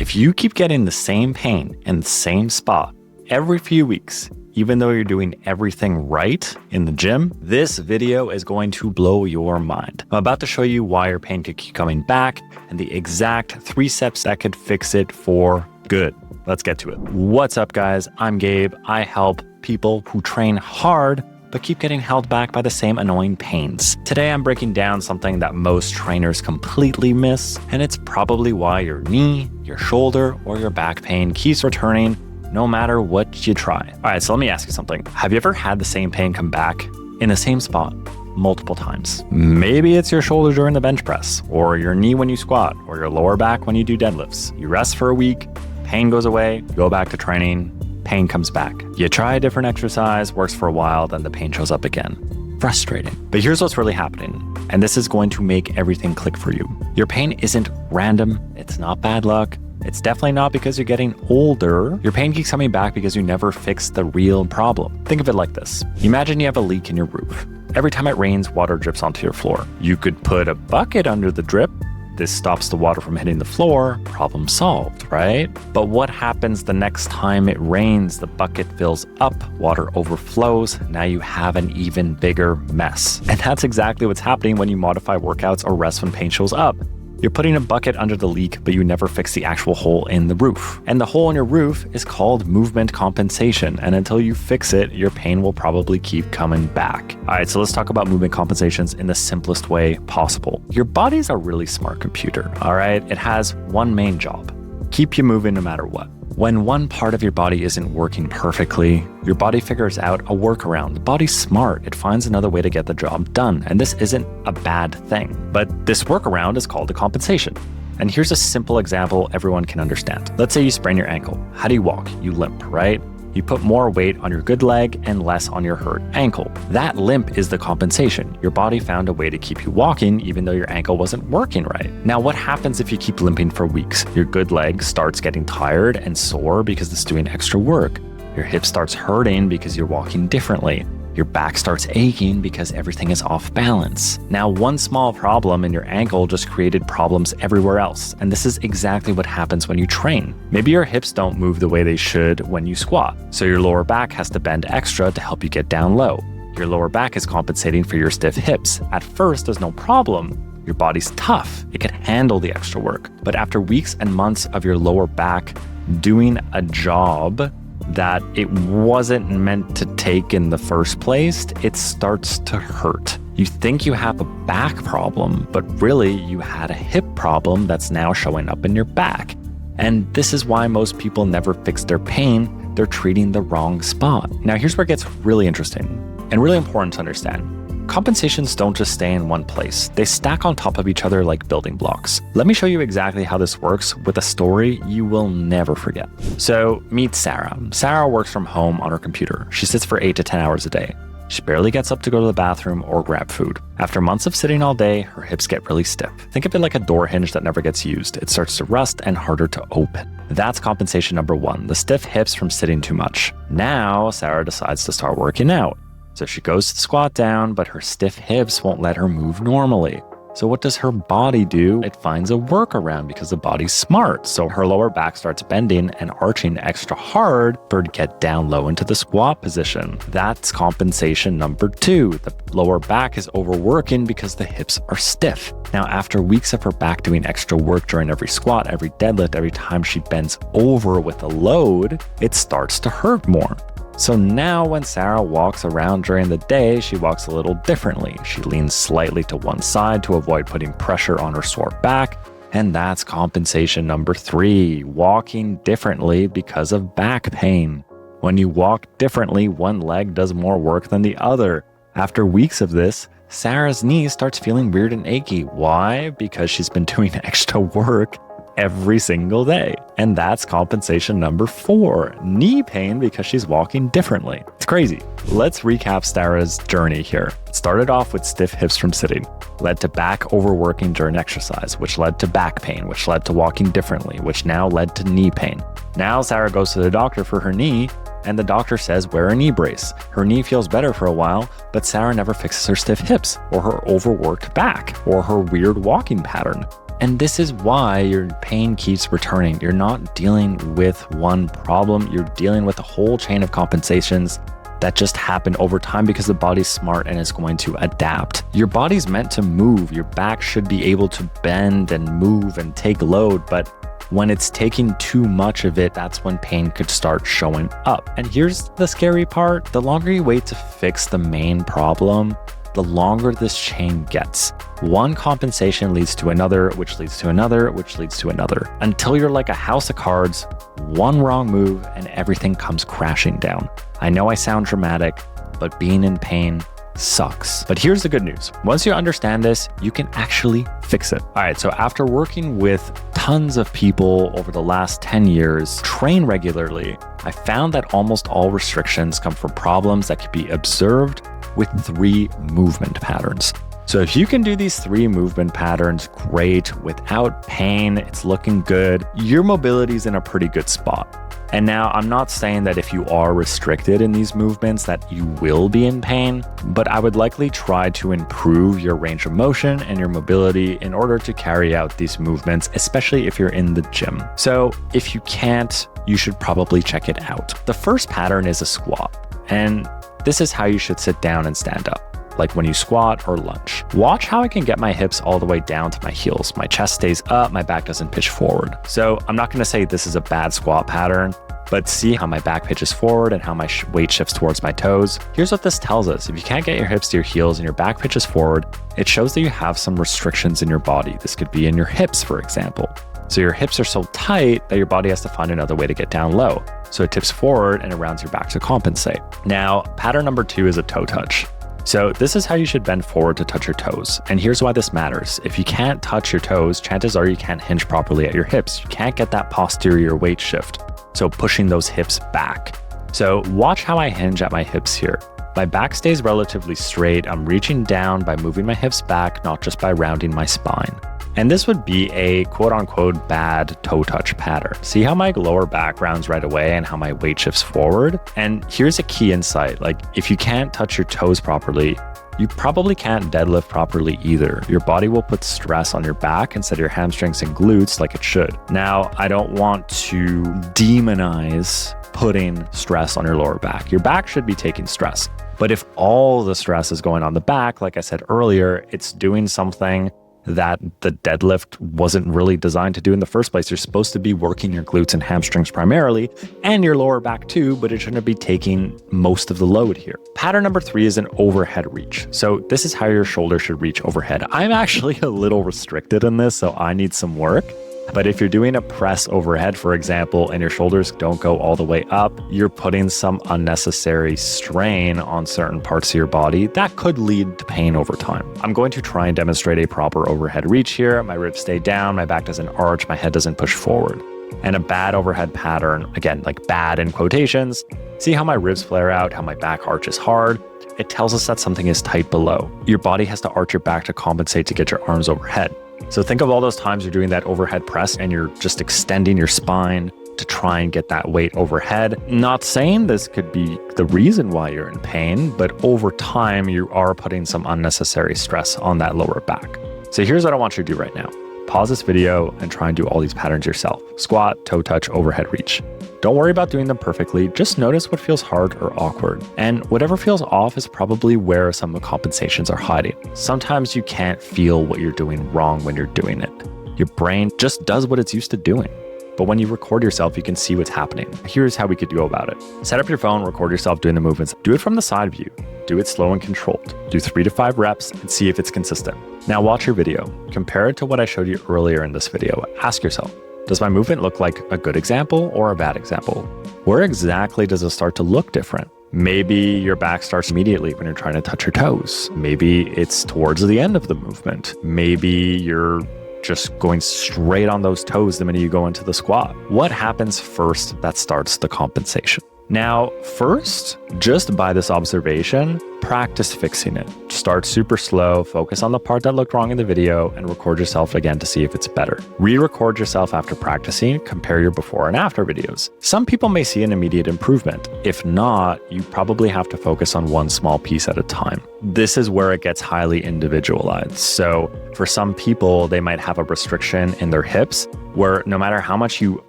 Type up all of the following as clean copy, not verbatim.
If you keep getting the same pain in the same spot every few weeks, even though you're doing everything right in the gym, this video is going to blow your mind. I'm about to show you why your pain could keep coming back and the exact 3 steps that could fix it for good. Let's get to it. What's up, guys? I'm Gabe. I help people who train hard but keep getting held back by the same annoying pains. Today, I'm breaking down something that most trainers completely miss, and it's probably why your knee, your shoulder, or your back pain keeps returning no matter what you try. All right, so let me ask you something. Have you ever had the same pain come back in the same spot multiple times? Maybe it's your shoulder during the bench press, or your knee when you squat, or your lower back when you do deadlifts. You rest for a week, pain goes away, go back to training, pain comes back. You try a different exercise, works for a while, then the pain shows up again. Frustrating. But here's what's really happening, and this is going to make everything click for you. Your pain isn't random, it's not bad luck, it's definitely not because you're getting older. Your pain keeps coming back because you never fixed the real problem. Think of it like this. Imagine you have a leak in your roof. Every time it rains, water drips onto your floor. You could put a bucket under the drip. This stops the water from hitting the floor, problem solved, right? But what happens the next time it rains? The bucket fills up, water overflows, now you have an even bigger mess. And that's exactly what's happening when you modify workouts or rest when pain shows up. You're putting a bucket under the leak, but you never fix the actual hole in the roof. And the hole in your roof is called movement compensation. And until you fix it, your pain will probably keep coming back. All right, so let's talk about movement compensations in the simplest way possible. Your body's a really smart computer, all right? It has one main job: keep you moving no matter what. When one part of your body isn't working perfectly, your body figures out a workaround. The body's smart. It finds another way to get the job done. And this isn't a bad thing. But this workaround is called a compensation. And here's a simple example everyone can understand. Let's say you sprain your ankle. How do you walk? You limp, right? You put more weight on your good leg and less on your hurt ankle. That limp is the compensation. Your body found a way to keep you walking even though your ankle wasn't working right. Now, what happens if you keep limping for weeks? Your good leg starts getting tired and sore because it's doing extra work. Your hip starts hurting because you're walking differently. Your back starts aching because everything is off balance. Now, one small problem in your ankle just created problems everywhere else. And this is exactly what happens when you train. Maybe your hips don't move the way they should when you squat, so your lower back has to bend extra to help you get down low. Your lower back is compensating for your stiff hips. At first, there's no problem. Your body's tough. It can handle the extra work. But after weeks and months of your lower back doing a job that it wasn't meant to take in the first place, it starts to hurt. You think you have a back problem, but really you had a hip problem that's now showing up in your back. And this is why most people never fix their pain. They're treating the wrong spot. Now, here's where it gets really interesting and really important to understand. Compensations don't just stay in one place. They stack on top of each other like building blocks. Let me show you exactly how this works with a story you will never forget. So meet Sarah. Sarah works from home on her computer. She sits for 8 to 10 hours a day. She barely gets up to go to the bathroom or grab food. After months of sitting all day, her hips get really stiff. Think of it like a door hinge that never gets used. It starts to rust and harder to open. That's compensation number 1, the stiff hips from sitting too much. Now, Sarah decides to start working out. So she goes to squat down, but her stiff hips won't let her move normally. So what does her body do? It finds a workaround because the body's smart. So her lower back starts bending and arching extra hard for her to get down low into the squat position. That's compensation number 2. The lower back is overworking because the hips are stiff. Now, after weeks of her back doing extra work during every squat, every deadlift, every time she bends over with a load, it starts to hurt more. So now when Sarah walks around during the day, she walks a little differently. She leans slightly to one side to avoid putting pressure on her sore back. And that's compensation number 3, walking differently because of back pain. When you walk differently, one leg does more work than the other. After weeks of this, Sarah's knee starts feeling weird and achy. Why? Because she's been doing extra work every single day. And that's compensation number 4, knee pain because she's walking differently. It's crazy. Let's recap Sarah's journey here. It started off with stiff hips from sitting, led to back overworking during exercise, which led to back pain, which led to walking differently, which now led to knee pain. Now Sarah goes to the doctor for her knee, and the doctor says wear a knee brace. Her knee feels better for a while, but Sarah never fixes her stiff hips or her overworked back or her weird walking pattern. And this is why your pain keeps returning. You're not dealing with one problem. You're dealing with a whole chain of compensations that just happen over time because the body's smart and is going to adapt. Your body's meant to move. Your back should be able to bend and move and take load, but when it's taking too much of it, that's when pain could start showing up. And here's the scary part. The longer you wait to fix the main problem, the longer this chain gets. One compensation leads to another, which leads to another, which leads to another, until you're like a house of cards, one wrong move and everything comes crashing down. I know I sound dramatic, but being in pain sucks. But here's the good news. Once you understand this, you can actually fix it. All right, so after working with tons of people over the last 10 years, train regularly, I found that almost all restrictions come from problems that can be observed with 3 movement patterns. So if you can do these 3 movement patterns great without pain, it's looking good, your mobility is in a pretty good spot. And now I'm not saying that if you are restricted in these movements that you will be in pain, but I would likely try to improve your range of motion and your mobility in order to carry out these movements, especially if you're in the gym. So if you can't, you should probably check it out. The first pattern is a squat, and this is how you should sit down and stand up, like when you squat or lunge. Watch how I can get my hips all the way down to my heels. My chest stays up, my back doesn't pitch forward. So I'm not gonna say this is a bad squat pattern, but see how my back pitches forward and how my weight shifts towards my toes. Here's what this tells us. If you can't get your hips to your heels and your back pitches forward, it shows that you have some restrictions in your body. This could be in your hips, for example. So your hips are so tight that your body has to find another way to get down low. So it tips forward and it rounds your back to compensate. Now, pattern number 2 is a toe touch. So this is how you should bend forward to touch your toes. And here's why this matters. If you can't touch your toes, chances are you can't hinge properly at your hips. You can't get that posterior weight shift. So pushing those hips back. So watch how I hinge at my hips here. My back stays relatively straight. I'm reaching down by moving my hips back, not just by rounding my spine. And this would be a quote unquote bad toe touch pattern. See how my lower back rounds right away and how my weight shifts forward? And here's a key insight. Like if you can't touch your toes properly, you probably can't deadlift properly either. Your body will put stress on your back instead of your hamstrings and glutes like it should. Now, I don't want to demonize putting stress on your lower back. Your back should be taking stress. But if all the stress is going on the back, like I said earlier, it's doing something that the deadlift wasn't really designed to do in the first place. You're supposed to be working your glutes and hamstrings primarily and your lower back too, but it shouldn't be taking most of the load here. Pattern number 3 is an overhead reach. So this is how your shoulder should reach overhead. I'm actually a little restricted in this, so I need some work. But if you're doing a press overhead, for example, and your shoulders don't go all the way up, you're putting some unnecessary strain on certain parts of your body that could lead to pain over time. I'm going to try and demonstrate a proper overhead reach here. My ribs stay down, my back doesn't arch, my head doesn't push forward. And a bad overhead pattern, again, like bad in quotations, see how my ribs flare out, how my back arches hard. It tells us that something is tight below. Your body has to arch your back to compensate to get your arms overhead. So think of all those times you're doing that overhead press and you're just extending your spine to try and get that weight overhead. Not saying this could be the reason why you're in pain, but over time you are putting some unnecessary stress on that lower back. So here's what I want you to do right now. Pause this video and try and do all these patterns yourself. Squat, toe touch, overhead reach. Don't worry about doing them perfectly, just notice what feels hard or awkward. And whatever feels off is probably where some of the compensations are hiding. Sometimes you can't feel what you're doing wrong when you're doing it. Your brain just does what it's used to doing. But when you record yourself, you can see what's happening. Here's how we could go about it. Set up your phone, record yourself doing the movements. Do it from the side view. Do it slow and controlled. Do 3 to 5 reps and see if it's consistent. Now watch your video. Compare it to what I showed you earlier in this video. Ask yourself, does my movement look like a good example or a bad example? Where exactly does it start to look different? Maybe your back starts immediately when you're trying to touch your toes. Maybe it's towards the end of the movement. Maybe you're just going straight on those toes the minute you go into the squat. What happens first that starts the compensation? Now, first, just by this observation, practice fixing it. Start super slow, focus on the part that looked wrong in the video, and record yourself again to see if it's better. Re-record yourself after practicing, compare your before and after videos. Some people may see an immediate improvement. If not, you probably have to focus on one small piece at a time. This is where it gets highly individualized. So for some people, they might have a restriction in their hips where no matter how much you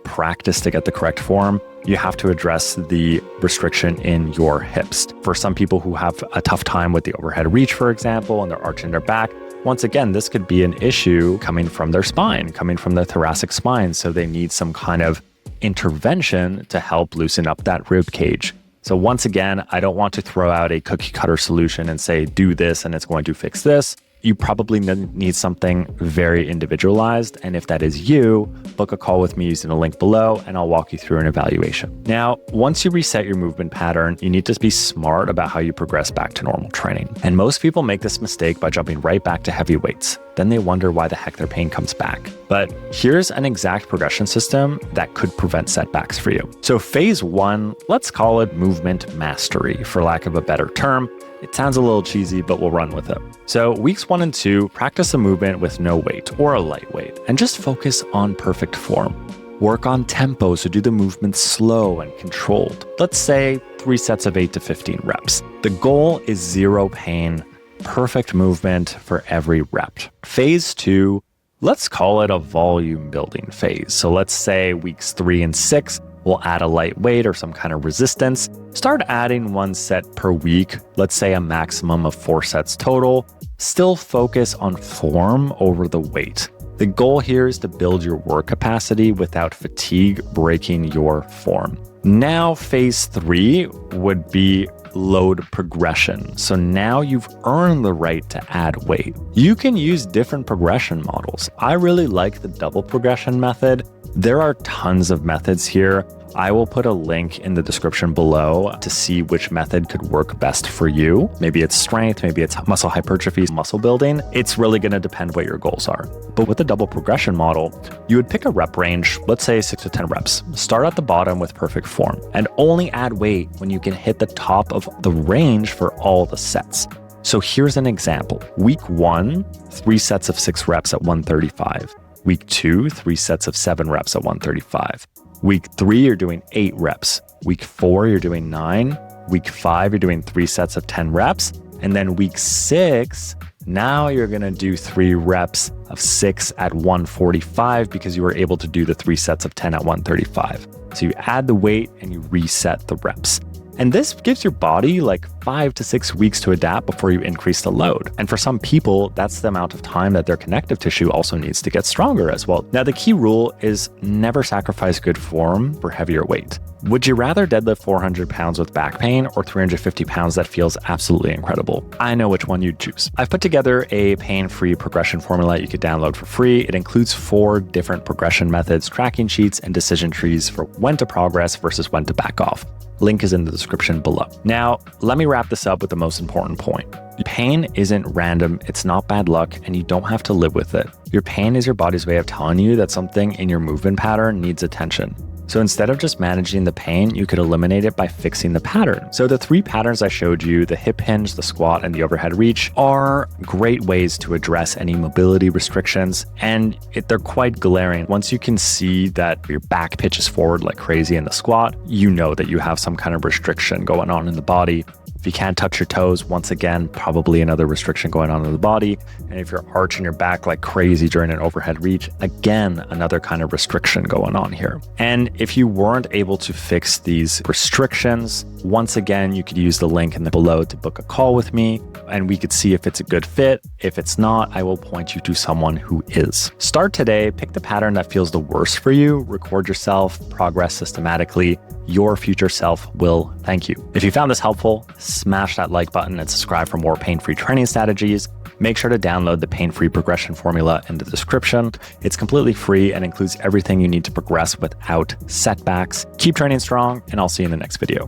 practice to get the correct form, you have to address the restriction in your hips. For some people who have a tough time with the overhead reach, for example, and they're arching their back, once again, this could be an issue coming from their spine, coming from the thoracic spine. So they need some kind of intervention to help loosen up that rib cage. So once again, I don't want to throw out a cookie cutter solution and say, do this and it's going to fix this. You probably need something very individualized. And if that is you, book a call with me using the link below and I'll walk you through an evaluation. Now, once you reset your movement pattern, you need to be smart about how you progress back to normal training. And most people make this mistake by jumping right back to heavy weights. Then they wonder why the heck their pain comes back. But here's an exact progression system that could prevent setbacks for you. So phase 1, let's call it movement mastery, for lack of a better term. It sounds a little cheesy, but we'll run with it. So weeks 1 and 2, practice a movement with no weight or a light weight and just focus on perfect form. Work on tempo, so do the movement slow and controlled. Let's say 3 sets of 8 to 15 reps. The goal is 0 pain, perfect movement for every rep. Phase 2, let's call it a volume building phase. So let's say weeks 3 and 6, we'll add a light weight or some kind of resistance. Start adding 1 set per week, let's say a maximum of 4 sets total. Still focus on form over the weight. The goal here is to build your work capacity without fatigue breaking your form. Now, phase 3 would be load progression. So now you've earned the right to add weight. You can use different progression models. I really like the double progression method. There are tons of methods here. I will put a link in the description below to see which method could work best for you. Maybe it's strength, maybe it's muscle hypertrophy, muscle building. It's really going to depend what your goals are. But with the double progression model, you would pick a rep range, let's say 6 to 10 reps. Start at the bottom with perfect form and only add weight when you can hit the top of the range for all the sets. So here's an example. Week 1, 3 sets of 6 reps at 135. Week 2, 3 sets of 7 reps at 135. Week 3, you're doing 8 reps. Week 4, you're doing 9. Week 5, you're doing 3 sets of 10 reps. And then week 6, now you're going to do 3 reps of 6 at 145 because you were able to do the 3 sets of 10 at 135. So you add the weight and you reset the reps. And this gives your body like 5 to 6 weeks to adapt before you increase the load. And for some people, that's the amount of time that their connective tissue also needs to get stronger as well. Now, the key rule is never sacrifice good form for heavier weight. Would you rather deadlift 400 pounds with back pain or 350 pounds that feels absolutely incredible? I know which one you'd choose. I've put together a pain-free progression formula you could download for free. It includes 4 different progression methods, tracking sheets, and decision trees for when to progress versus when to back off. Link is in the description below. Now, let me wrap this up with the most important point. Pain isn't random, it's not bad luck, and you don't have to live with it. Your pain is your body's way of telling you that something in your movement pattern needs attention. So instead of just managing the pain, you could eliminate it by fixing the pattern. So the 3 patterns I showed you, the hip hinge, the squat, and the overhead reach, are great ways to address any mobility restrictions. And they're quite glaring. Once you can see that your back pitches forward like crazy in the squat, you know that you have some kind of restriction going on in the body. If you can't touch your toes, once again, probably another restriction going on in the body. And if you're arching your back like crazy during an overhead reach, again, another kind of restriction going on here. And if you weren't able to fix these restrictions, once again, you could use the link in the below to book a call with me and we could see if it's a good fit. If it's not, I will point you to someone who is. Start today, pick the pattern that feels the worst for you, record yourself, progress systematically. Your future self will thank you. If you found this helpful, smash that like button and subscribe for more pain-free training strategies. Make sure to download the pain-free progression formula in the description. It's completely free and includes everything you need to progress without setbacks. Keep training strong, and I'll see you in the next video.